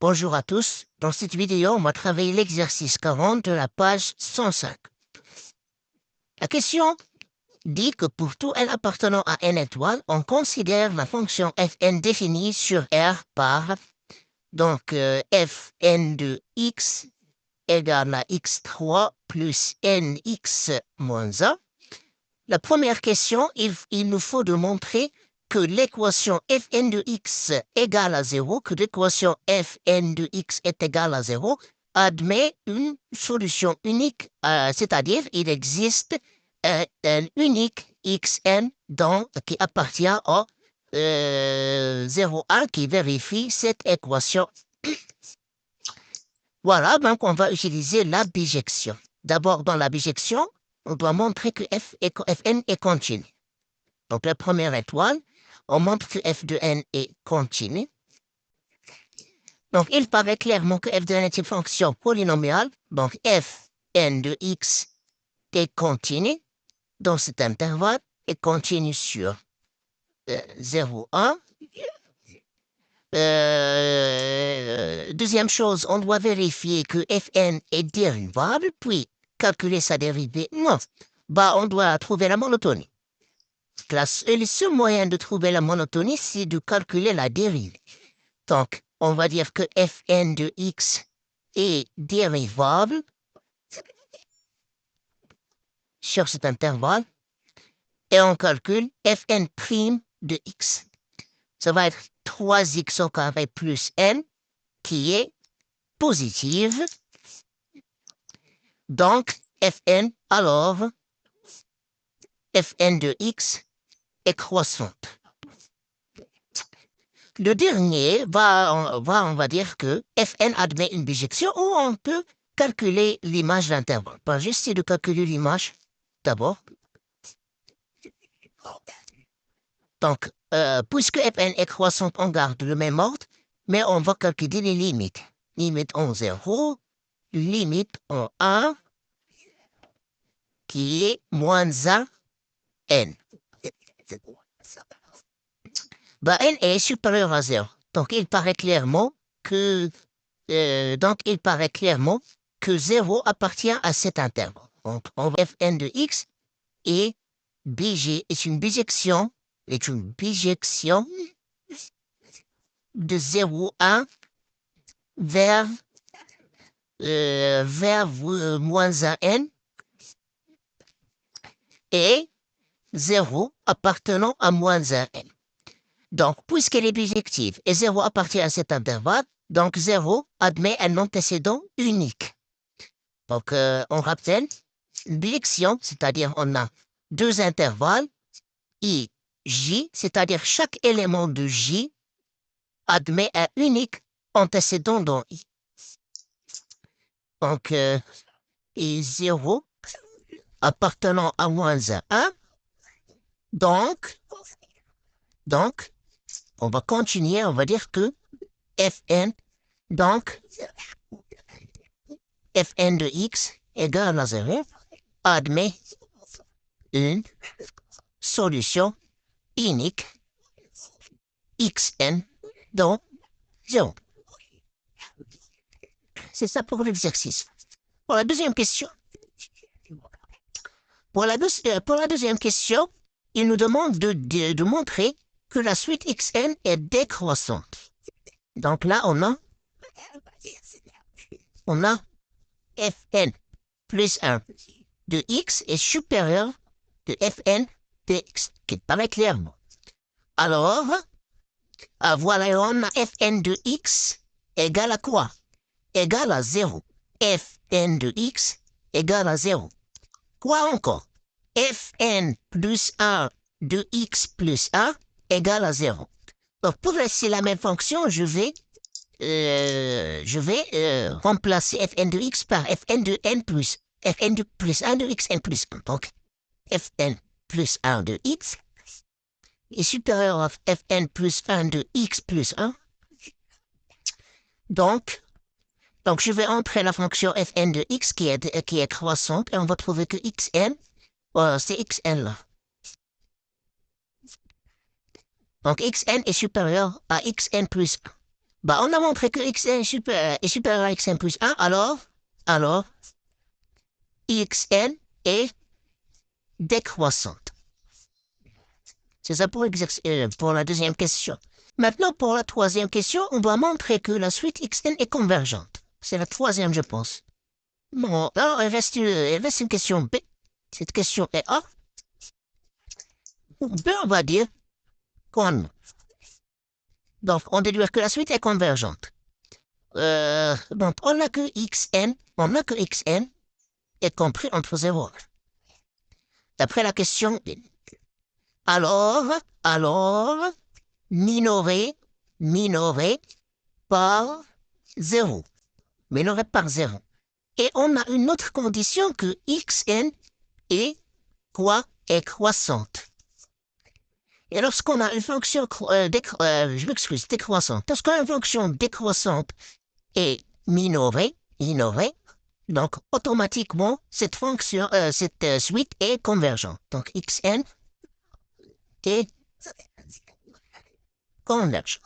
Bonjour à tous. Dans cette vidéo, on va travailler l'exercice 40 de la page 105. La question dit que pour tout n appartenant à n étoile, on considère la fonction fn définie sur R par fn de x égale à x3 plus nx moins 1. La première question, il nous faut démontrer que l'équation fn de x égale à 0, que l'équation fn de x est égale à 0, admet une solution unique, c'est-à-dire il existe un unique xn qui appartient au 0,1 qui vérifie cette équation. Voilà, donc on va utiliser la bijection. D'abord, dans la bijection, on doit montrer que fn est continu. Donc, la première étoile, on montre que f de n est continu. Donc, il paraît clairement que f de n est une fonction polynomiale. Donc, fn de x est continu dans cet intervalle et continue sur 0, 1. Deuxième chose, on doit vérifier que fn est dérivable, puis calculer sa dérivée. Non, on doit trouver la monotonie. Le seul moyen de trouver la monotonie, c'est de calculer la dérivée. Donc, on va dire que fn de x est dérivable sur cet intervalle et on calcule fn' de x. Ça va être 3x au carré plus n qui est positive. Donc, fn, alors, fn de x est croissante. Le dernier on va dire que fn admet une bijection où on peut calculer l'image d'intervalle. J'essaie de calculer l'image d'abord. Donc, puisque fn est croissante, on garde le même ordre, mais on va calculer les limites. Limite en 0, limite en 1, qui est moins 1, n. N est supérieur à 0. Donc, il paraît clairement que 0 appartient à cet intervalle. Donc, on va fn de x est une bijection de 0,1 vers moins 1 n et 0 appartenant à moins 1 n. Donc, puisqu'elle est bijective et 0 appartient à cet intervalle, donc 0 admet un antécédent unique. Donc, on rappelle une bijection, c'est-à-dire on a deux intervalles, I, J, c'est-à-dire chaque élément de J admet un unique antécédent dans I. Donc, et 0 appartenant à moins 1. Donc, on va continuer, on va dire que fn, donc, fn de x égale à 0, admet une solution unique xn dans 0. C'est ça pour l'exercice. Pour la deuxième question, il nous demande de montrer que la suite xn est décroissante. Donc là, on a fn plus 1 de x est supérieur de fn de x, qui paraît clairement. Alors, voilà, on a fn de x égale à quoi? Égale à 0. Fn de x égale à 0. Quoi encore? Fn plus 1 de x plus 1 égale à 0. Donc, pour laisser la même fonction, je vais remplacer fn de x par fn de n plus fn de plus 1 de xn plus 1. Donc, fn plus 1 de x est supérieur à fn plus 1 de x plus 1. Donc, je vais entrer la fonction fn de x qui est croissante et on va trouver que xn, c'est xn là. Donc, xn est supérieur à xn plus 1. Bah, on a montré que xn est supérieur à xn plus 1, alors, xn est décroissante. C'est ça pour la deuxième question. Maintenant, pour la troisième question, on doit montrer que la suite xn est convergente. C'est la troisième, je pense. Bon, alors, il reste une question B. Cette question est A. Ou B, on va dire qu'on. Donc, on déduit que la suite est convergente. Donc, on a que xn est compris entre 0. D'après la question, alors, minoré par 0. Minoré par 0. Et on a une autre condition que xn est quoi? Est croissante. Et lorsqu'on a une fonction décroissante, lorsqu'on a une fonction décroissante et minorée, donc automatiquement cette fonction, cette suite est convergente. Donc xn est convergente.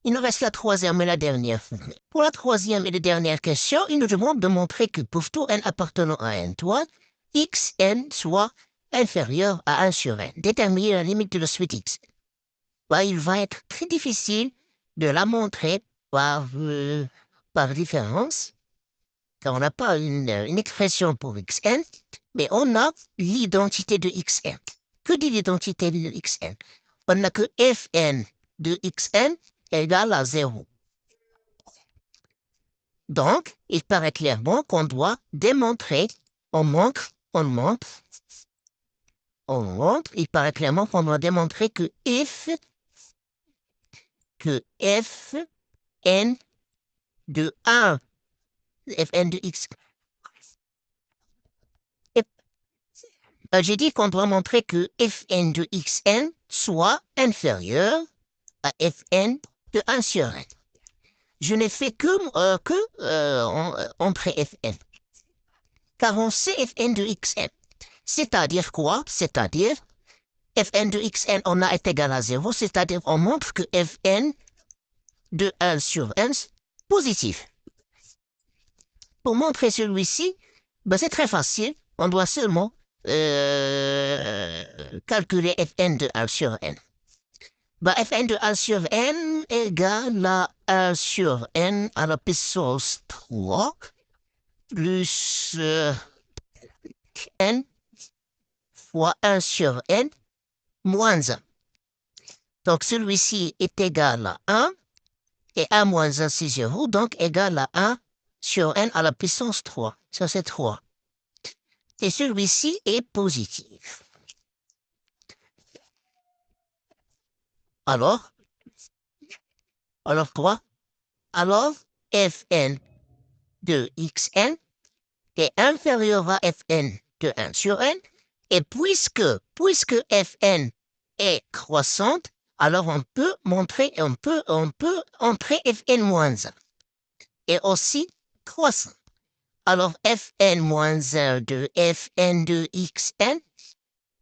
Il nous reste la troisième et la dernière. Pour la troisième et la dernière question, il nous demande de montrer que pour tout n appartenant à n3, xn soit inférieur à 1 sur n. Déterminer la limite de la suite x. Bah, il va être très difficile de la montrer par différence, car on n'a pas une expression pour xn, mais on a l'identité de xn. Que dit l'identité de xn? On a que fn de xn égale à 0. Donc, il paraît clairement qu'on doit démontrer, il paraît clairement qu'on doit démontrer que fn de 1, fn de x. J'ai dit qu'on doit montrer que fn de xn soit inférieur à fn de 1 sur n. Je n'ai fait que entrer fn. Car on sait fn de xn. C'est-à-dire quoi? C'est-à-dire fn de xn, on a est égal à 0, c'est-à-dire on montre que fn de 1 sur n positif. Pour montrer celui-ci, ben c'est très facile. On doit seulement calculer fn de 1 sur n. Ben, fn de 1 sur n égale à 1 sur n à la puissance 3 plus n fois 1 sur n moins 1. Donc, celui-ci est égal à 1 et 1 moins 1, c'est 0, donc égal à 1 sur n à la puissance 3. Ça, c'est 3. Et celui-ci est positif. Alors quoi? Alors, fn de xn est inférieur à fn de 1 sur n, et puisque fn est croissante, alors on peut entrer fn moins 1, et aussi croissant. Alors fn moins 1 de fn de xn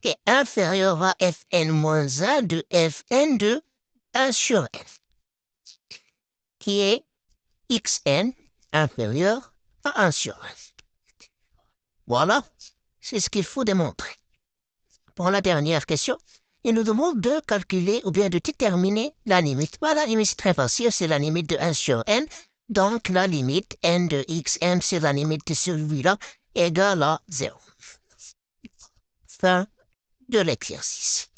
est inférieur à fn moins 1 de fn de 1 sur n, qui est xn inférieur à 1 sur n. Voilà, c'est ce qu'il faut démontrer. Pour la dernière question, il nous demande de calculer ou bien de déterminer la limite. La limite, c'est très facile, c'est la limite de 1 sur n. Donc, la limite n de xn, c'est la limite de celui-là, égale à 0. Fin de l'exercice.